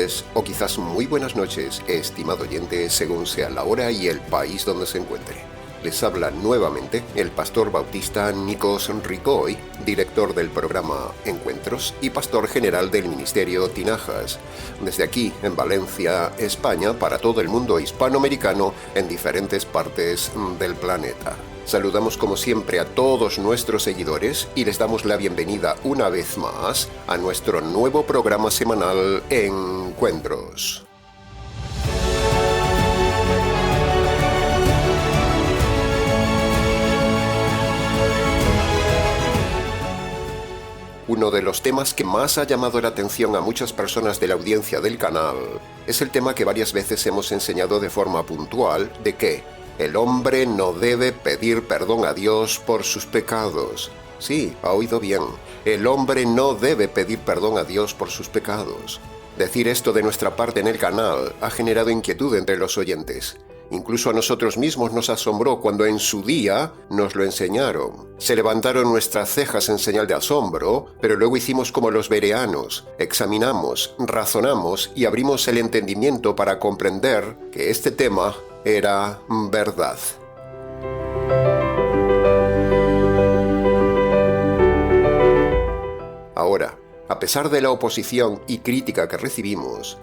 días o quizás muy buenas noches, estimado oyente, según sea la hora y el país donde se encuentre. Les habla nuevamente el pastor bautista Nikos Ricoy, director del programa Encuentros y pastor general del ministerio Tinajas, desde aquí en Valencia, España, para todo el mundo hispanoamericano en diferentes partes del planeta. Saludamos como siempre a todos nuestros seguidores y les damos la bienvenida una vez más a nuestro nuevo programa semanal Encuentros. Uno de los temas que más ha llamado la atención a muchas personas de la audiencia del canal es el tema que varias veces hemos enseñado de forma puntual de que el hombre no debe pedir perdón a Dios por sus pecados. Sí, ha oído bien. El hombre no debe pedir perdón a Dios por sus pecados. Decir esto de nuestra parte en el canal ha generado inquietud entre los oyentes. Incluso a nosotros mismos nos asombró cuando en su día nos lo enseñaron. Se levantaron nuestras cejas en señal de asombro, pero luego hicimos como los bereanos, examinamos, razonamos y abrimos el entendimiento para comprender que este tema era verdad. Ahora, a pesar de la oposición y crítica que recibimos,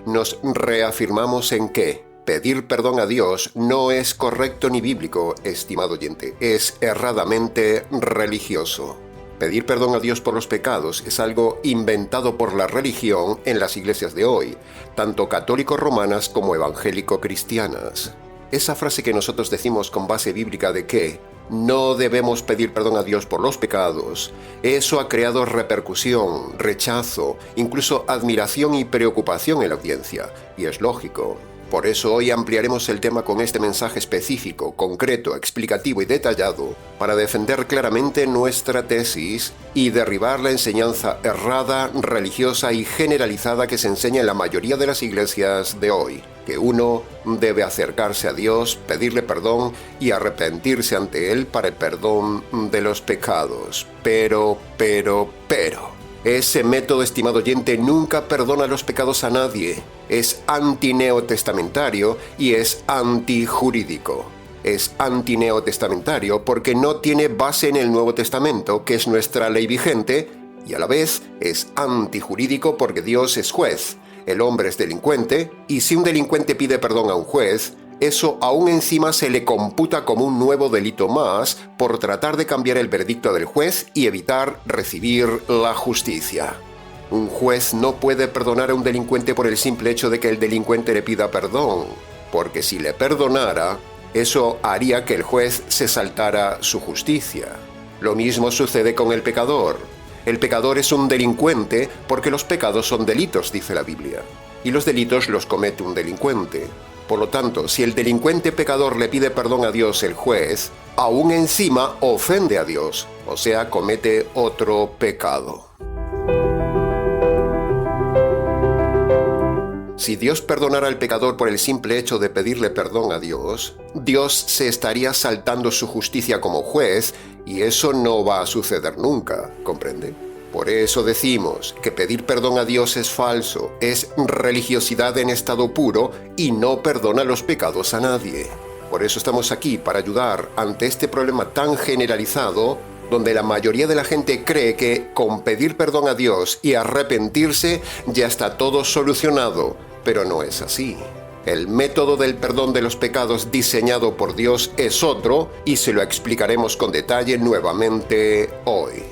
nos reafirmamos en que pedir perdón a Dios no es correcto ni bíblico, estimado oyente, es erradamente religioso. Pedir perdón a Dios por los pecados es algo inventado por la religión en las iglesias de hoy, tanto católico-romanas como evangélico-cristianas. Esa frase que nosotros decimos con base bíblica de que no debemos pedir perdón a Dios por los pecados, eso ha creado repercusión, rechazo, incluso admiración y preocupación en la audiencia, y es lógico. Por eso hoy ampliaremos el tema con este mensaje específico, concreto, explicativo y detallado para defender claramente nuestra tesis y derribar la enseñanza errada, religiosa y generalizada que se enseña en la mayoría de las iglesias de hoy, que uno debe acercarse a Dios, pedirle perdón y arrepentirse ante Él para el perdón de los pecados. Pero... ese método, estimado oyente, nunca perdona los pecados a nadie. Es antineotestamentario y es antijurídico. Es antineotestamentario porque no tiene base en el Nuevo Testamento, que es nuestra ley vigente, y a la vez es antijurídico porque Dios es juez. El hombre es delincuente, y si un delincuente pide perdón a un juez, eso aún encima se le computa como un nuevo delito más por tratar de cambiar el veredicto del juez y evitar recibir la justicia. Un juez no puede perdonar a un delincuente por el simple hecho de que el delincuente le pida perdón, porque si le perdonara, eso haría que el juez se saltara su justicia. Lo mismo sucede con el pecador. El pecador es un delincuente porque los pecados son delitos, dice la Biblia, y los delitos los comete un delincuente. Por lo tanto, si el delincuente pecador le pide perdón a Dios, el juez, aún encima ofende a Dios, o sea, comete otro pecado. Si Dios perdonara al pecador por el simple hecho de pedirle perdón a Dios, Dios se estaría saltando su justicia como juez, y eso no va a suceder nunca, ¿comprende? Por eso decimos que pedir perdón a Dios es falso, es religiosidad en estado puro y no perdona los pecados a nadie. Por eso estamos aquí, para ayudar ante este problema tan generalizado, donde la mayoría de la gente cree que con pedir perdón a Dios y arrepentirse ya está todo solucionado, pero no es así. El método del perdón de los pecados diseñado por Dios es otro y se lo explicaremos con detalle nuevamente hoy.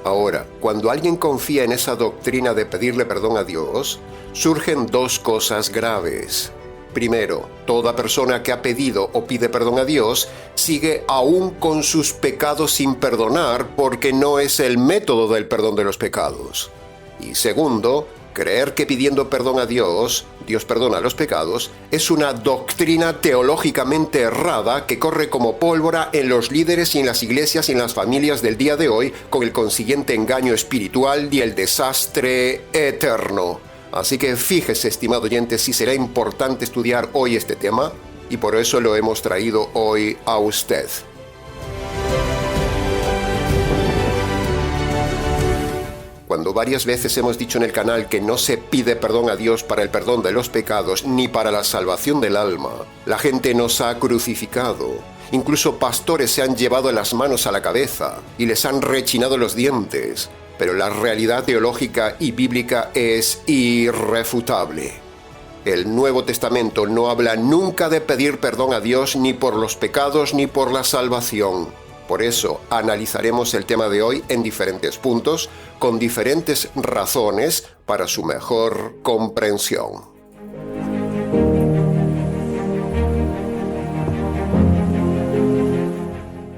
Ahora, cuando alguien confía en esa doctrina de pedirle perdón a Dios, surgen dos cosas graves. Primero, toda persona que ha pedido o pide perdón a Dios sigue aún con sus pecados sin perdonar porque no es el método del perdón de los pecados. Y segundo, creer que pidiendo perdón a Dios, Dios perdona los pecados, es una doctrina teológicamente errada que corre como pólvora en los líderes y en las iglesias y en las familias del día de hoy, con el consiguiente engaño espiritual y el desastre eterno. Así que fíjese, estimado oyente, si será importante estudiar hoy este tema, y por eso lo hemos traído hoy a usted. cuando varias veces hemos dicho en el canal que no se pide perdón a Dios para el perdón de los pecados ni para la salvación del alma, la gente nos ha crucificado. Incluso pastores se han llevado las manos a la cabeza y les han rechinado los dientes. Pero la realidad teológica y bíblica es irrefutable. El Nuevo Testamento no habla nunca de pedir perdón a Dios ni por los pecados ni por la salvación. Por eso analizaremos el tema de hoy en diferentes puntos, con diferentes razones para su mejor comprensión.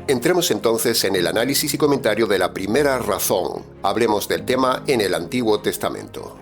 Entremos entonces en el análisis y comentario de la primera razón. Hablemos del tema en el Antiguo Testamento.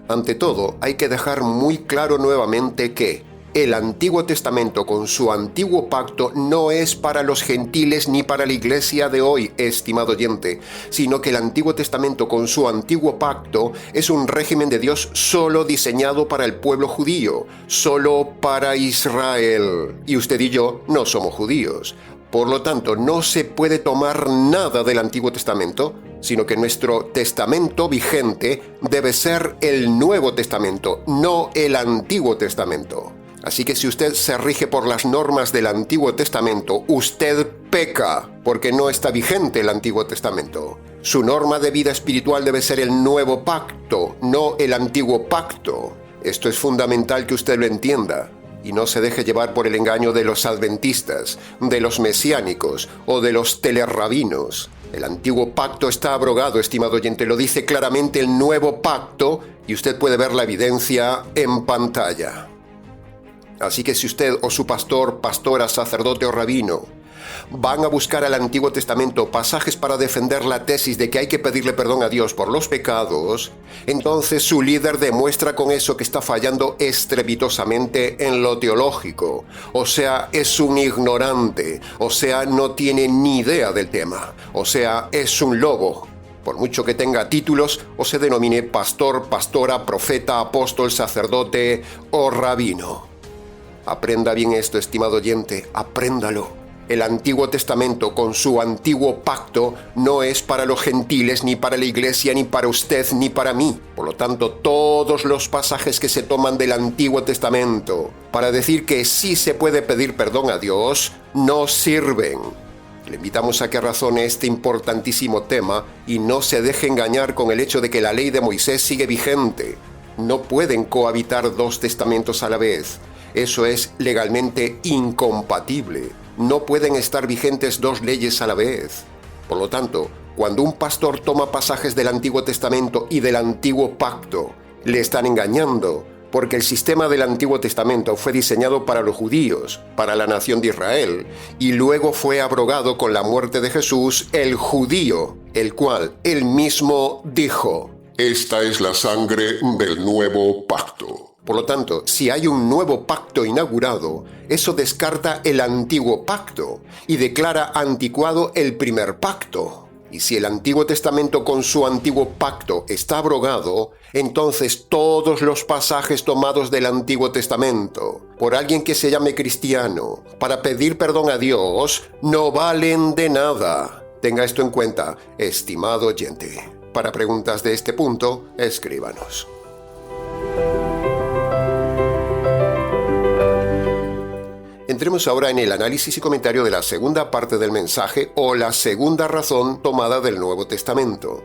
Ante todo, hay que dejar muy claro nuevamente que el Antiguo Testamento con su antiguo pacto no es para los gentiles ni para la iglesia de hoy, estimado oyente, sino que el Antiguo Testamento con su antiguo pacto es un régimen de Dios solo diseñado para el pueblo judío, solo para Israel. Y usted y yo no somos judíos. Por lo tanto, no se puede tomar nada del Antiguo Testamento, sino que nuestro testamento vigente debe ser el Nuevo Testamento, no el Antiguo Testamento. Así que si usted se rige por las normas del Antiguo Testamento, usted peca, porque no está vigente el Antiguo Testamento. Su norma de vida espiritual debe ser el Nuevo Pacto, no el Antiguo Pacto. Esto es fundamental que usted lo entienda. Y no se deje llevar por el engaño de los adventistas, de los mesiánicos o de los telerrabinos. El antiguo pacto está abrogado, estimado oyente, lo dice claramente el nuevo pacto y usted puede ver la evidencia en pantalla. Así que si usted o su pastor, pastora, sacerdote o rabino van a buscar al Antiguo Testamento pasajes para defender la tesis de que hay que pedirle perdón a Dios por los pecados, entonces su líder demuestra con eso que está fallando estrepitosamente en lo teológico. O sea, es un ignorante, o sea, no tiene ni idea del tema, o sea, es un lobo. Por mucho que tenga títulos o se denomine pastor, pastora, profeta, apóstol, sacerdote o rabino. Aprenda bien esto, estimado oyente, apréndalo. El Antiguo Testamento con su antiguo pacto no es para los gentiles, ni para la iglesia, ni para usted, ni para mí. Por lo tanto, todos los pasajes que se toman del Antiguo Testamento para decir que sí se puede pedir perdón a Dios, no sirven. Le invitamos a que razone este importantísimo tema y no se deje engañar con el hecho de que la ley de Moisés sigue vigente. No pueden cohabitar dos testamentos a la vez. Eso es legalmente incompatible. No pueden estar vigentes dos leyes a la vez. Por lo tanto, cuando un pastor toma pasajes del Antiguo Testamento y del Antiguo Pacto, le están engañando, porque el sistema del Antiguo Testamento fue diseñado para los judíos, para la nación de Israel, y luego fue abrogado con la muerte de Jesús, el judío, el cual él mismo dijo: Esta es la sangre del nuevo pacto. Por lo tanto, si hay un nuevo pacto inaugurado, eso descarta el antiguo pacto y declara anticuado el primer pacto. Y si el Antiguo Testamento con su antiguo pacto está abrogado, entonces todos los pasajes tomados del Antiguo Testamento por alguien que se llame cristiano para pedir perdón a Dios no valen de nada. Tenga esto en cuenta, estimado oyente. Para preguntas de este punto, escríbanos. Entremos ahora en el análisis y comentario de la segunda parte del mensaje o la segunda razón tomada del Nuevo Testamento.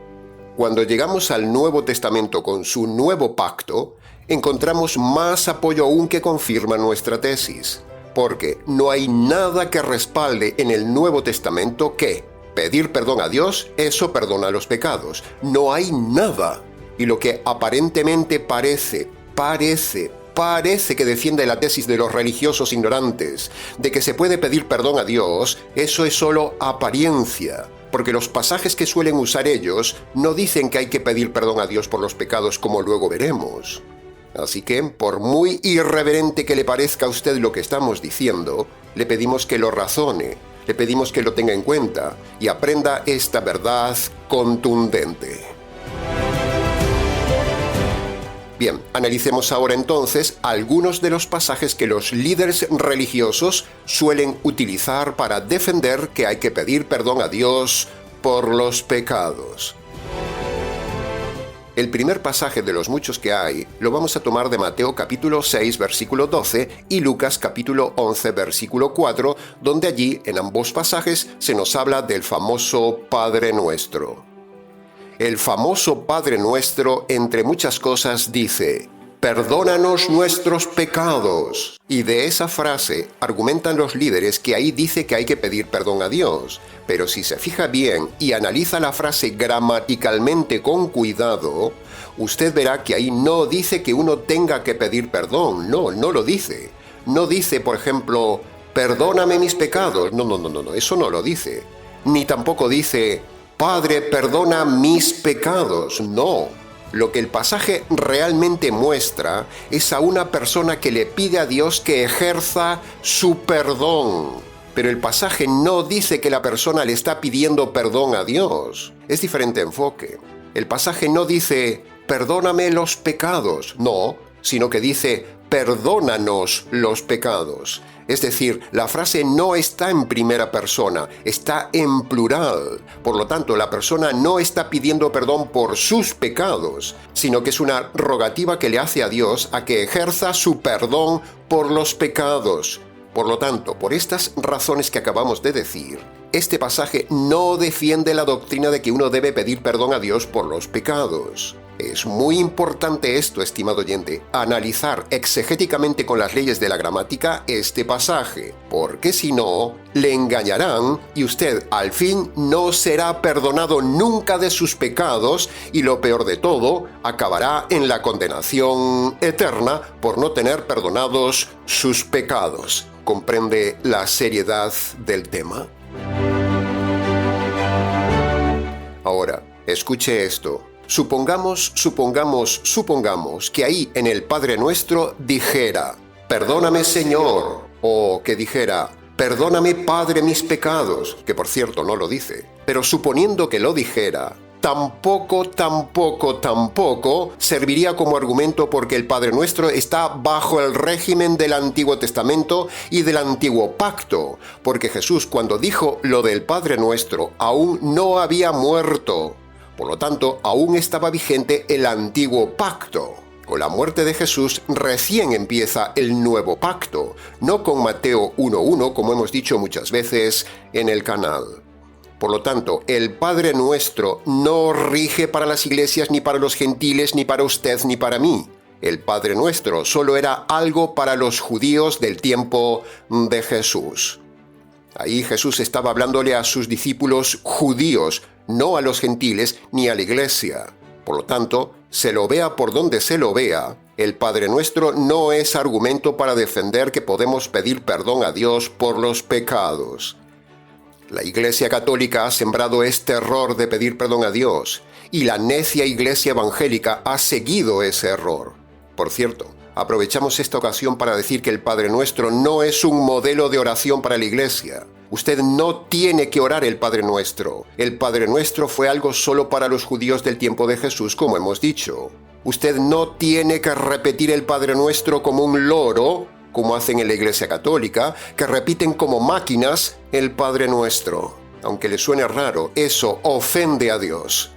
Cuando llegamos al Nuevo Testamento con su nuevo pacto, encontramos más apoyo aún que confirma nuestra tesis, porque no hay nada que respalde en el Nuevo Testamento que pedir perdón a Dios, eso perdona los pecados. No hay nada. Y lo que aparentemente parece que defiende la tesis de los religiosos ignorantes de que se puede pedir perdón a Dios, eso es solo apariencia, porque los pasajes que suelen usar ellos no dicen que hay que pedir perdón a Dios por los pecados, como luego veremos. Así que, por muy irreverente que le parezca a usted lo que estamos diciendo, le pedimos que lo razone, le pedimos que lo tenga en cuenta y aprenda esta verdad contundente. Bien, analicemos ahora entonces algunos de los pasajes que los líderes religiosos suelen utilizar para defender que hay que pedir perdón a Dios por los pecados. El primer pasaje de los muchos que hay lo vamos a tomar de Mateo capítulo 6, versículo 12 y Lucas capítulo 11, versículo 4, donde allí, en ambos pasajes, se nos habla del famoso Padre Nuestro. El famoso Padre Nuestro, entre muchas cosas, dice: «Perdónanos nuestros pecados». Y de esa frase argumentan los líderes que ahí dice que hay que pedir perdón a Dios. Pero si se fija bien y analiza la frase gramaticalmente con cuidado, usted verá que ahí no dice que uno tenga que pedir perdón. No lo dice. No dice, por ejemplo, «Perdóname mis pecados». No, eso no lo dice. Ni tampoco dice «Padre, perdona mis pecados». No. Lo que el pasaje realmente muestra es a una persona que le pide a Dios que ejerza su perdón. Pero el pasaje no dice que la persona le está pidiendo perdón a Dios. Es diferente enfoque. El pasaje no dice, perdóname los pecados, no, sino que dice, perdónanos los pecados. Es decir, la frase no está en primera persona, está en plural. Por lo tanto, la persona no está pidiendo perdón por sus pecados, sino que es una rogativa que le hace a Dios a que ejerza su perdón por los pecados. Por lo tanto, por estas razones que acabamos de decir, este pasaje no defiende la doctrina de que uno debe pedir perdón a Dios por los pecados. Es muy importante esto, estimado oyente, analizar exegéticamente con las leyes de la gramática este pasaje, porque si no, le engañarán y usted al fin no será perdonado nunca de sus pecados y lo peor de todo, acabará en la condenación eterna por no tener perdonados sus pecados. ¿Comprende la seriedad del tema? Ahora, escuche esto. Supongamos que ahí en el Padre Nuestro dijera, perdóname Señor, o que dijera, perdóname Padre mis pecados, que por cierto no lo dice, pero suponiendo que lo dijera, tampoco serviría como argumento porque el Padre Nuestro está bajo el régimen del Antiguo Testamento y del Antiguo Pacto, porque Jesús cuando dijo lo del Padre Nuestro aún no había muerto. Por lo tanto, aún estaba vigente el Antiguo Pacto. Con la muerte de Jesús recién empieza el Nuevo Pacto, no con Mateo 1:1 como hemos dicho muchas veces en el canal. Por lo tanto, el Padre Nuestro no rige para las iglesias, ni para los gentiles, ni para usted, ni para mí. El Padre Nuestro solo era algo para los judíos del tiempo de Jesús. Ahí Jesús estaba hablándole a sus discípulos judíos, no a los gentiles ni a la iglesia. Por lo tanto, se lo vea por donde se lo vea, el Padre Nuestro no es argumento para defender que podemos pedir perdón a Dios por los pecados. La Iglesia Católica ha sembrado este error de pedir perdón a Dios, y la necia Iglesia Evangélica ha seguido ese error. Por cierto, aprovechamos esta ocasión para decir que el Padre Nuestro no es un modelo de oración para la Iglesia. Usted no tiene que orar el Padre Nuestro. El Padre Nuestro fue algo solo para los judíos del tiempo de Jesús, como hemos dicho. Usted no tiene que repetir el Padre Nuestro como un loro, como hacen en la Iglesia Católica, que repiten como máquinas el Padre Nuestro. Aunque le suene raro, eso ofende a Dios.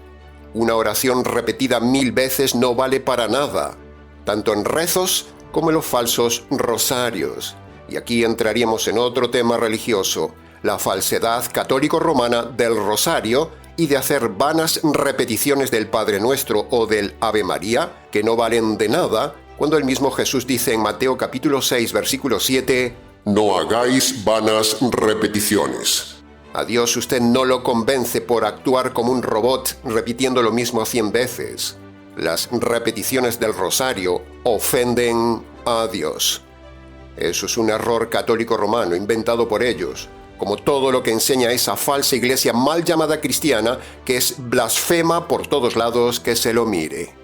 Una oración repetida 1000 veces no vale para nada, tanto en rezos como en los falsos rosarios. Y aquí entraríamos en otro tema religioso, la falsedad católico-romana del rosario y de hacer vanas repeticiones del Padre Nuestro o del Ave María, que no valen de nada, cuando el mismo Jesús dice en Mateo capítulo 6, versículo 7, «No hagáis vanas repeticiones». A Dios usted no lo convence por actuar como un robot repitiendo lo mismo 100 veces. Las repeticiones del rosario ofenden a Dios. Eso es un error católico romano inventado por ellos, como todo lo que enseña esa falsa iglesia mal llamada cristiana que es blasfema por todos lados que se lo mire.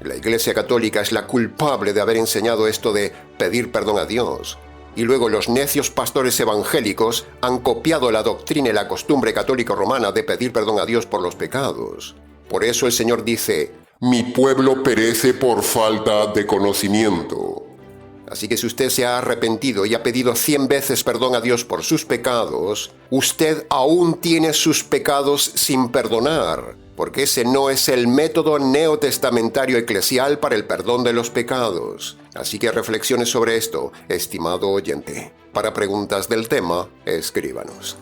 La Iglesia Católica es la culpable de haber enseñado esto de pedir perdón a Dios. Y luego los necios pastores evangélicos han copiado la doctrina y la costumbre católica romana de pedir perdón a Dios por los pecados. Por eso el Señor dice, «Mi pueblo perece por falta de conocimiento». Así que si usted se ha arrepentido y ha pedido 100 veces perdón a Dios por sus pecados, usted aún tiene sus pecados sin perdonar, porque ese no es el método neotestamentario eclesial para el perdón de los pecados. Así que reflexione sobre esto, estimado oyente. Para preguntas del tema, escríbanos.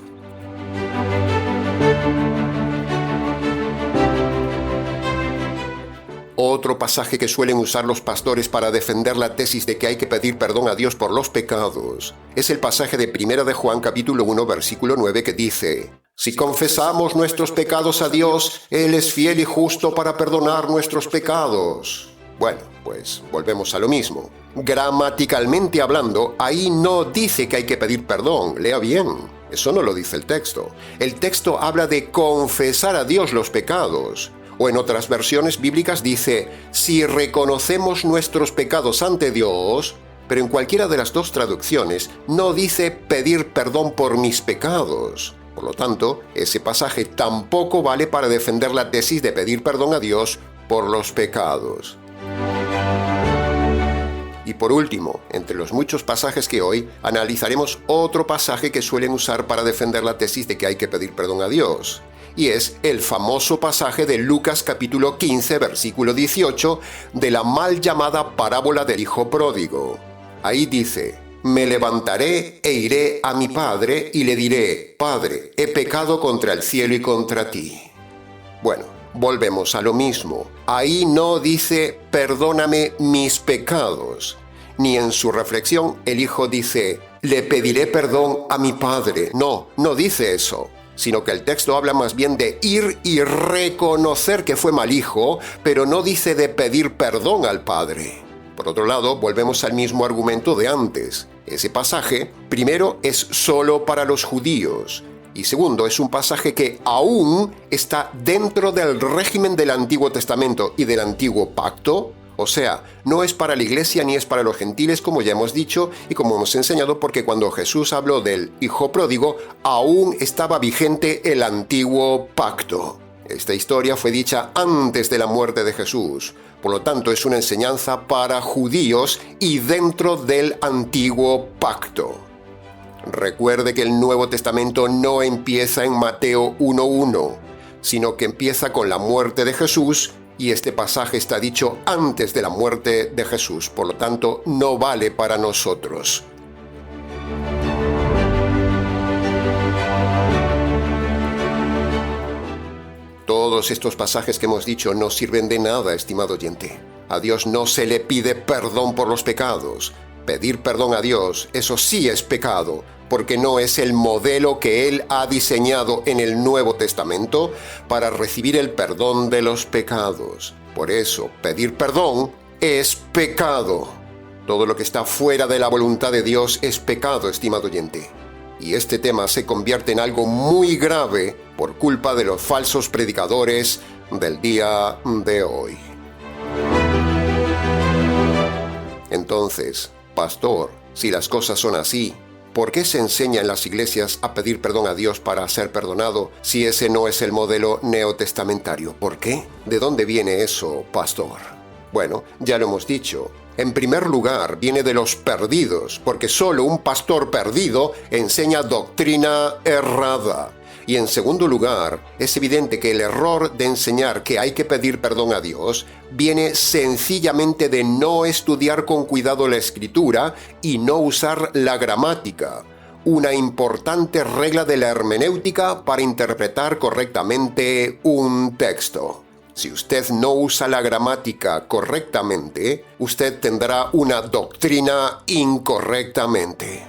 Otro pasaje que suelen usar los pastores para defender la tesis de que hay que pedir perdón a Dios por los pecados es el pasaje de 1 de Juan capítulo 1 versículo 9 que dice: si confesamos nuestros pecados a Dios, Él es fiel y justo para perdonar nuestros pecados. Bueno, pues volvemos a lo mismo. Gramaticalmente hablando, ahí no dice que hay que pedir perdón, lea bien. Eso no lo dice el texto. El texto habla de confesar a Dios los pecados. O en otras versiones bíblicas dice, si reconocemos nuestros pecados ante Dios, pero en cualquiera de las dos traducciones no dice pedir perdón por mis pecados. Por lo tanto, ese pasaje tampoco vale para defender la tesis de pedir perdón a Dios por los pecados. Y por último, entre los muchos pasajes que hoy, analizaremos otro pasaje que suelen usar para defender la tesis de que hay que pedir perdón a Dios. Y es el famoso pasaje de Lucas capítulo 15, versículo 18, de la mal llamada parábola del hijo pródigo. Ahí dice, me levantaré e iré a mi padre y le diré, Padre, he pecado contra el cielo y contra ti. Bueno, volvemos a lo mismo. Ahí no dice, perdóname mis pecados. Ni en su reflexión el hijo dice, le pediré perdón a mi padre. No dice eso. Sino que el texto habla más bien de ir y reconocer que fue mal hijo, pero no dice de pedir perdón al padre. Por otro lado, volvemos al mismo argumento de antes. Ese pasaje, primero, es solo para los judíos, y segundo, es un pasaje que aún está dentro del régimen del Antiguo Testamento y del Antiguo Pacto. O sea, no es para la iglesia ni es para los gentiles, como ya hemos dicho y como hemos enseñado, porque cuando Jesús habló del hijo pródigo, aún estaba vigente el antiguo pacto. Esta historia fue dicha antes de la muerte de Jesús. Por lo tanto, es una enseñanza para judíos y dentro del antiguo pacto. Recuerde que el Nuevo Testamento no empieza en Mateo 1:1, sino que empieza con la muerte de Jesús. Y este pasaje está dicho antes de la muerte de Jesús, por lo tanto, no vale para nosotros. Todos estos pasajes que hemos dicho no sirven de nada, estimado oyente. A Dios no se le pide perdón por los pecados. Pedir perdón a Dios, eso sí es pecado, porque no es el modelo que Él ha diseñado en el Nuevo Testamento para recibir el perdón de los pecados. Por eso, pedir perdón es pecado. Todo lo que está fuera de la voluntad de Dios es pecado, estimado oyente. Y este tema se convierte en algo muy grave por culpa de los falsos predicadores del día de hoy. Entonces, pastor, si las cosas son así, ¿por qué se enseña en las iglesias a pedir perdón a Dios para ser perdonado si ese no es el modelo neotestamentario? ¿Por qué? ¿De dónde viene eso, pastor? Bueno, ya lo hemos dicho. En primer lugar, viene de los perdidos, porque solo un pastor perdido enseña doctrina errada. Y en segundo lugar, es evidente que el error de enseñar que hay que pedir perdón a Dios viene sencillamente de no estudiar con cuidado la Escritura y no usar la gramática, una importante regla de la hermenéutica para interpretar correctamente un texto. Si usted no usa la gramática correctamente, usted tendrá una doctrina incorrectamente.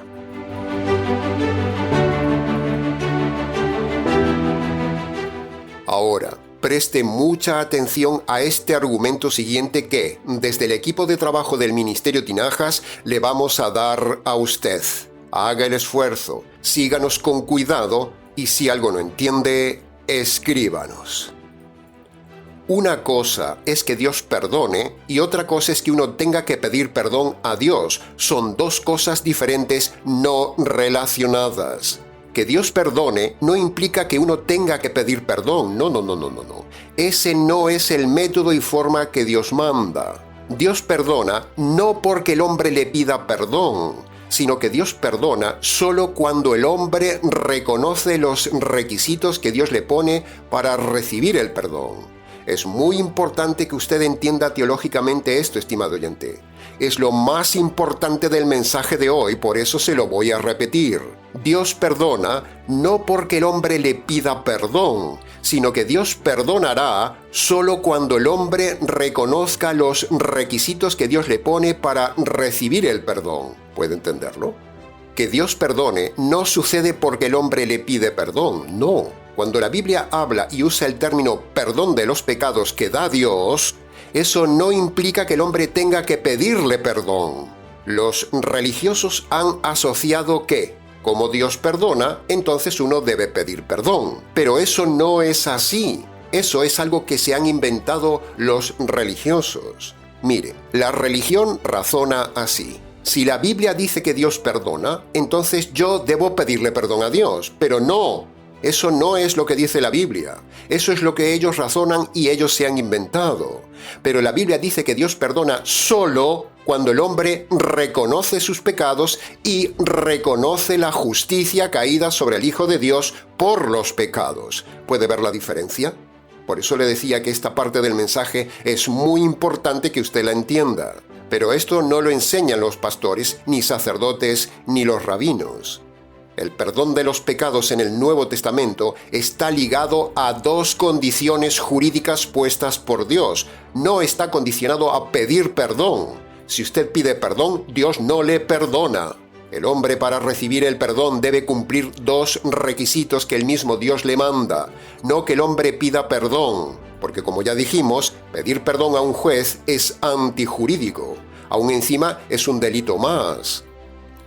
Ahora, preste mucha atención a este argumento siguiente que, desde el equipo de trabajo del Ministerio Tinajas, le vamos a dar a usted. Haga el esfuerzo, síganos con cuidado y si algo no entiende, escríbanos. Una cosa es que Dios perdone y otra cosa es que uno tenga que pedir perdón a Dios. Son dos cosas diferentes, no relacionadas. Que Dios perdone no implica que uno tenga que pedir perdón. No. Ese no es el método y forma que Dios manda. Dios perdona no porque el hombre le pida perdón, sino que Dios perdona solo cuando el hombre reconoce los requisitos que Dios le pone para recibir el perdón. Es muy importante que usted entienda teológicamente esto, estimado oyente. Es lo más importante del mensaje de hoy, por eso se lo voy a repetir. Dios perdona no porque el hombre le pida perdón, sino que Dios perdonará solo cuando el hombre reconozca los requisitos que Dios le pone para recibir el perdón. ¿Puede entenderlo? Que Dios perdone no sucede porque el hombre le pide perdón, no. Cuando la Biblia habla y usa el término perdón de los pecados que da Dios, eso no implica que el hombre tenga que pedirle perdón. Los religiosos han asociado que, como Dios perdona, entonces uno debe pedir perdón. Pero eso no es así. Eso es algo que se han inventado los religiosos. Mire, la religión razona así. Si la Biblia dice que Dios perdona, entonces yo debo pedirle perdón a Dios. Pero no. Eso no es lo que dice la Biblia. Eso es lo que ellos razonan y ellos se han inventado. Pero la Biblia dice que Dios perdona solo cuando el hombre reconoce sus pecados y reconoce la justicia caída sobre el Hijo de Dios por los pecados. ¿Puede ver la diferencia? Por eso le decía que esta parte del mensaje es muy importante que usted la entienda. Pero esto no lo enseñan los pastores, ni sacerdotes, ni los rabinos. El perdón de los pecados en el Nuevo Testamento está ligado a dos condiciones jurídicas puestas por Dios. No está condicionado a pedir perdón. Si usted pide perdón, Dios no le perdona. El hombre para recibir el perdón debe cumplir dos requisitos que el mismo Dios le manda. No que el hombre pida perdón, porque como ya dijimos, pedir perdón a un juez es antijurídico. Aún encima es un delito más.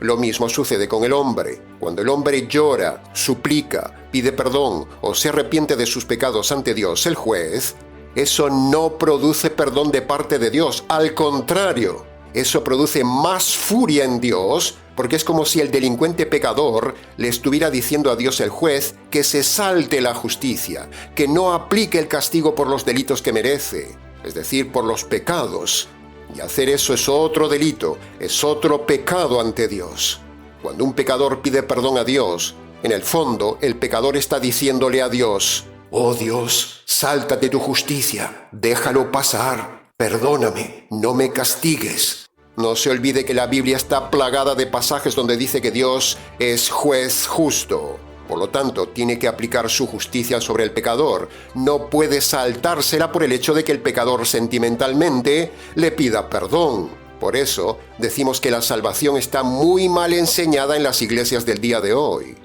Lo mismo sucede con el hombre. Cuando el hombre llora, suplica, pide perdón o se arrepiente de sus pecados ante Dios, el juez, eso no produce perdón de parte de Dios. Al contrario, eso produce más furia en Dios, porque es como si el delincuente pecador le estuviera diciendo a Dios el juez que se salte la justicia, que no aplique el castigo por los delitos que merece, es decir, por los pecados. Y hacer eso es otro delito, es otro pecado ante Dios. Cuando un pecador pide perdón a Dios, en el fondo el pecador está diciéndole a Dios: «Oh Dios, sáltate tu justicia, déjalo pasar, perdóname, no me castigues». No se olvide que la Biblia está plagada de pasajes donde dice que Dios es juez justo. Por lo tanto, tiene que aplicar su justicia sobre el pecador. No puede saltársela por el hecho de que el pecador sentimentalmente le pida perdón. Por eso, decimos que la salvación está muy mal enseñada en las iglesias del día de hoy.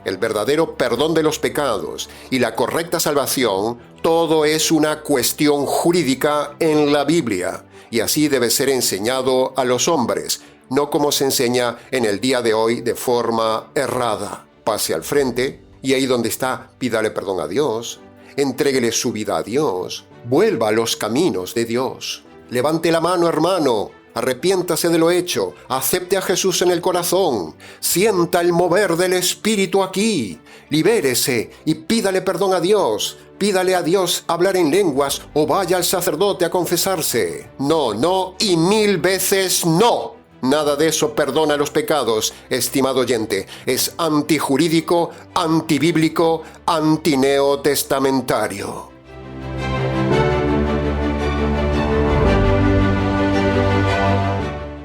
El verdadero perdón de los pecados y la correcta salvación, todo es una cuestión jurídica en la Biblia. Y así debe ser enseñado a los hombres, no como se enseña en el día de hoy de forma errada. Pase al frente y ahí donde está, pídale perdón a Dios, entréguele su vida a Dios, vuelva a los caminos de Dios. Levante la mano, hermano, arrepiéntase de lo hecho, acepte a Jesús en el corazón, sienta el mover del Espíritu aquí, libérese y pídale perdón a Dios. Pídale a Dios hablar en lenguas o vaya al sacerdote a confesarse. No, no y 1000 veces no. Nada de eso perdona los pecados, estimado oyente. Es antijurídico, antibíblico, antineotestamentario.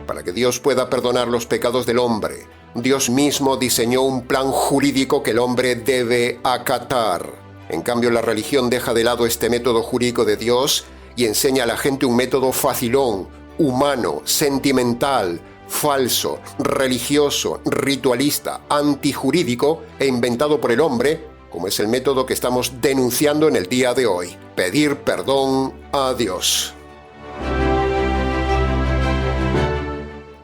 Para que Dios pueda perdonar los pecados del hombre, Dios mismo diseñó un plan jurídico que el hombre debe acatar. En cambio, la religión deja de lado este método jurídico de Dios y enseña a la gente un método facilón, humano, sentimental, falso, religioso, ritualista, antijurídico e inventado por el hombre, como es el método que estamos denunciando en el día de hoy: pedir perdón a Dios.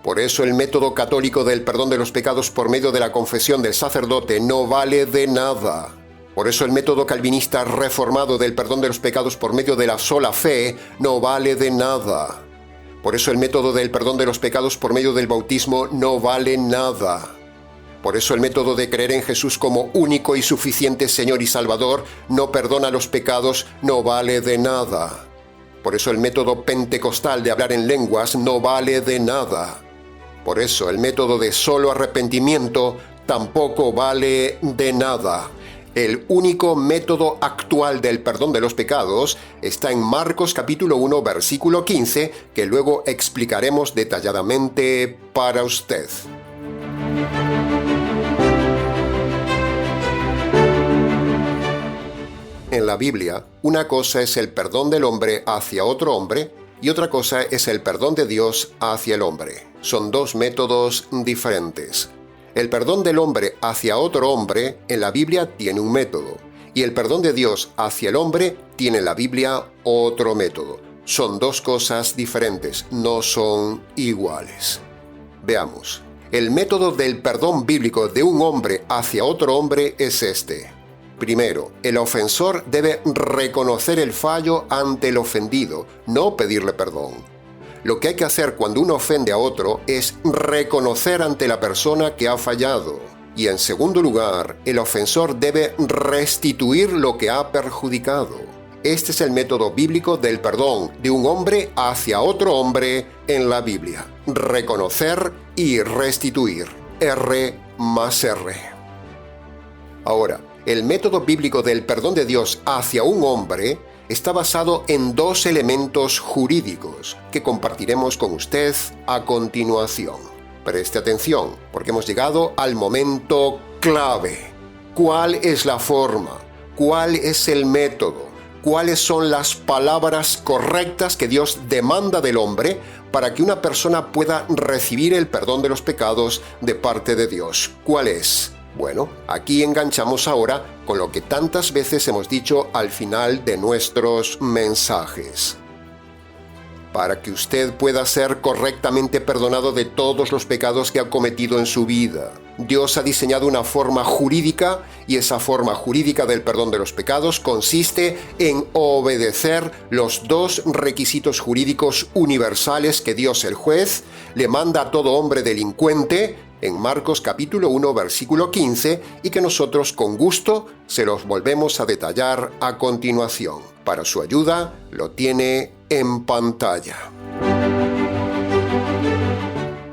Por eso el método católico del perdón de los pecados por medio de la confesión del sacerdote no vale de nada. Por eso el método calvinista reformado del perdón de los pecados por medio de la sola fe no vale de nada. Por eso el método del perdón de los pecados por medio del bautismo no vale nada. Por eso el método de creer en Jesús como único y suficiente Señor y Salvador no perdona los pecados, no vale de nada. Por eso el método pentecostal de hablar en lenguas no vale de nada. Por eso el método de solo arrepentimiento tampoco vale de nada. El único método actual del perdón de los pecados está en Marcos capítulo 1, versículo 15, que luego explicaremos detalladamente para usted. En la Biblia, una cosa es el perdón del hombre hacia otro hombre y otra cosa es el perdón de Dios hacia el hombre. Son dos métodos diferentes. El perdón del hombre hacia otro hombre en la Biblia tiene un método, y el perdón de Dios hacia el hombre tiene en la Biblia otro método. Son dos cosas diferentes, no son iguales. Veamos. El método del perdón bíblico de un hombre hacia otro hombre es este. Primero, el ofensor debe reconocer el fallo ante el ofendido, no pedirle perdón. Lo que hay que hacer cuando uno ofende a otro es reconocer ante la persona que ha fallado. Y en segundo lugar, el ofensor debe restituir lo que ha perjudicado. Este es el método bíblico del perdón de un hombre hacia otro hombre en la Biblia. Reconocer y restituir. R más R. Ahora, el método bíblico del perdón de Dios hacia un hombre está basado en dos elementos jurídicos que compartiremos con usted a continuación. Preste atención, porque hemos llegado al momento clave. ¿Cuál es la forma? ¿Cuál es el método? ¿Cuáles son las palabras correctas que Dios demanda del hombre para que una persona pueda recibir el perdón de los pecados de parte de Dios? ¿Cuál es? Bueno, aquí enganchamos ahora con lo que tantas veces hemos dicho al final de nuestros mensajes. Para que usted pueda ser correctamente perdonado de todos los pecados que ha cometido en su vida, Dios ha diseñado una forma jurídica, y esa forma jurídica del perdón de los pecados consiste en obedecer los dos requisitos jurídicos universales que Dios el juez le manda a todo hombre delincuente en Marcos capítulo 1, versículo 15, y que nosotros con gusto se los volvemos a detallar a continuación. Para su ayuda, lo tiene en pantalla.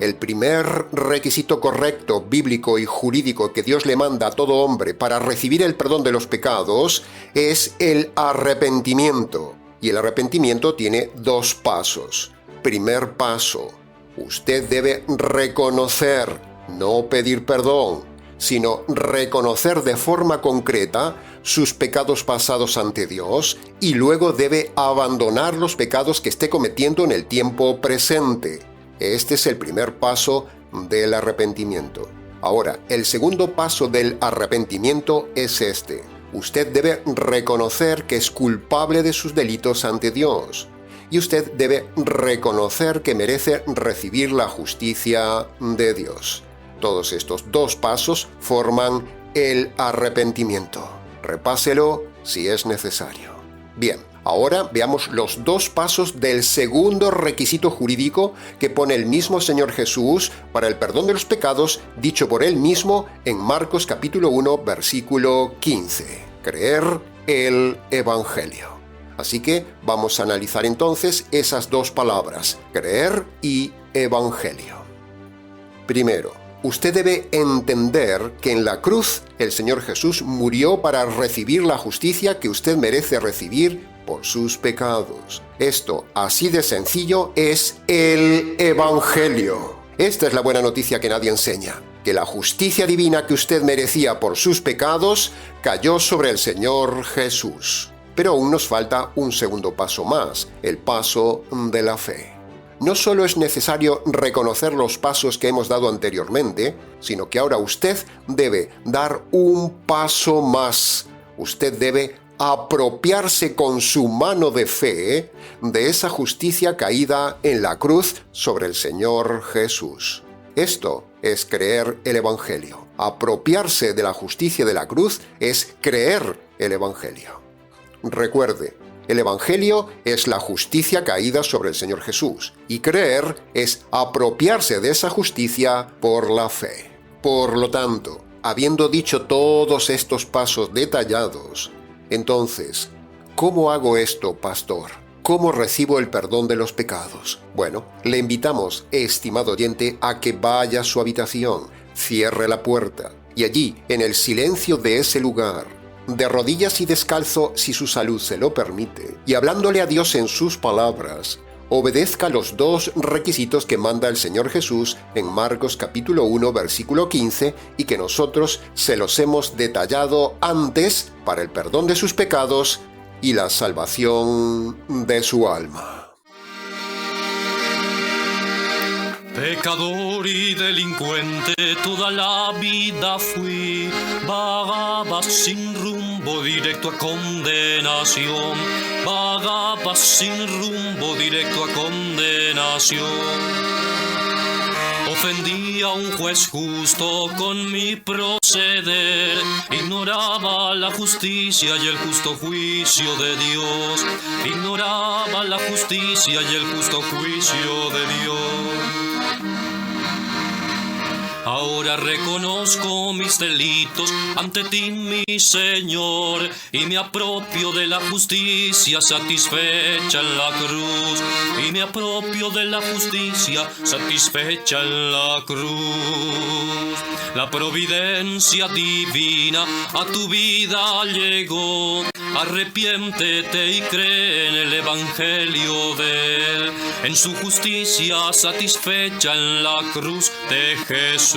El primer requisito correcto, bíblico y jurídico que Dios le manda a todo hombre para recibir el perdón de los pecados es el arrepentimiento. Y el arrepentimiento tiene dos pasos. Primer paso, usted debe reconocer, no pedir perdón, sino reconocer de forma concreta sus pecados pasados ante Dios, y luego debe abandonar los pecados que esté cometiendo en el tiempo presente. Este es el primer paso del arrepentimiento. Ahora, el segundo paso del arrepentimiento es este. Usted debe reconocer que es culpable de sus delitos ante Dios. Y usted debe reconocer que merece recibir la justicia de Dios. Todos estos dos pasos forman el arrepentimiento. Repáselo si es necesario. Bien, ahora veamos los dos pasos del segundo requisito jurídico que pone el mismo Señor Jesús para el perdón de los pecados, dicho por Él mismo en Marcos capítulo 1, versículo 15. Creer el Evangelio. Así que vamos a analizar entonces esas dos palabras, creer y Evangelio. Primero, usted debe entender que en la cruz el Señor Jesús murió para recibir la justicia que usted merece recibir por sus pecados. Esto, así de sencillo, es el Evangelio. Esta es la buena noticia que nadie enseña, que la justicia divina que usted merecía por sus pecados cayó sobre el Señor Jesús. Pero aún nos falta un segundo paso más, el paso de la fe. No solo es necesario reconocer los pasos que hemos dado anteriormente, sino que ahora usted debe dar un paso más. Usted debe apropiarse con su mano de fe de esa justicia caída en la cruz sobre el Señor Jesús. Esto es creer el Evangelio. Apropiarse de la justicia de la cruz es creer el Evangelio. Recuerde, el Evangelio es la justicia caída sobre el Señor Jesús, y creer es apropiarse de esa justicia por la fe. Por lo tanto, habiendo dicho todos estos pasos detallados, entonces, ¿cómo hago esto, pastor? ¿Cómo recibo el perdón de los pecados? Bueno, le invitamos, estimado oyente, a que vaya a su habitación, cierre la puerta y allí, en el silencio de ese lugar, de rodillas y descalzo si su salud se lo permite, y hablándole a Dios en sus palabras, obedezca los 2 requisitos que manda el Señor Jesús en Marcos capítulo 1, versículo 15, y que nosotros se los hemos detallado antes para el perdón de sus pecados y la salvación de su alma. Pecador y delincuente toda la vida fui, vagaba sin rumbo directo a condenación, vagaba sin rumbo directo a condenación. Ofendía a un juez justo con mi proceder, ignoraba la justicia y el justo juicio de Dios, ignoraba la justicia y el justo juicio de Dios. Ahora reconozco mis delitos ante ti, mi Señor, y me apropio de la justicia satisfecha en la cruz, y me apropio de la justicia satisfecha en la cruz. La providencia divina a tu vida llegó, arrepiéntete y cree en el Evangelio de Él, en su justicia satisfecha en la cruz de Jesús.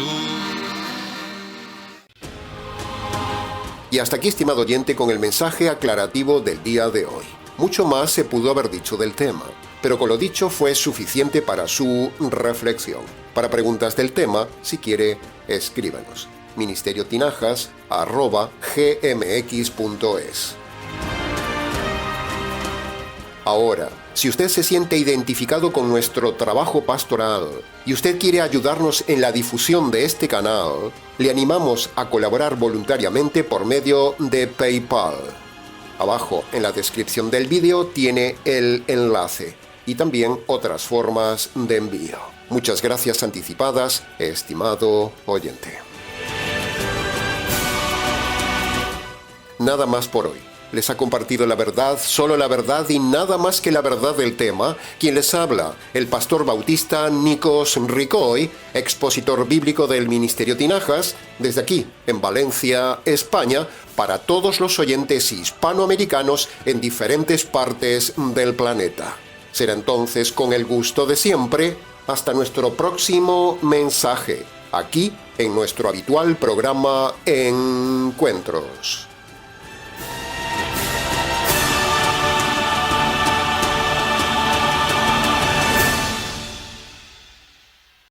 Y hasta aquí, estimado oyente, con el mensaje aclarativo del día de hoy. Mucho más se pudo haber dicho del tema, pero con lo dicho fue suficiente para su reflexión. Para preguntas del tema, si quiere, escríbanos. ministeriotinajas@gmx.es. Ahora, si usted se siente identificado con nuestro trabajo pastoral y usted quiere ayudarnos en la difusión de este canal, le animamos a colaborar voluntariamente por medio de PayPal. Abajo, en la descripción del vídeo, tiene el enlace y también otras formas de envío. Muchas gracias anticipadas, estimado oyente. Nada más por hoy. Les ha compartido la verdad, solo la verdad y nada más que la verdad del tema, quien les habla, el pastor bautista Nikos Ricoy, expositor bíblico del Ministerio Tinajas, desde aquí, en Valencia, España, para todos los oyentes hispanoamericanos en diferentes partes del planeta. Será entonces con el gusto de siempre, hasta nuestro próximo mensaje, aquí en nuestro habitual programa Encuentros.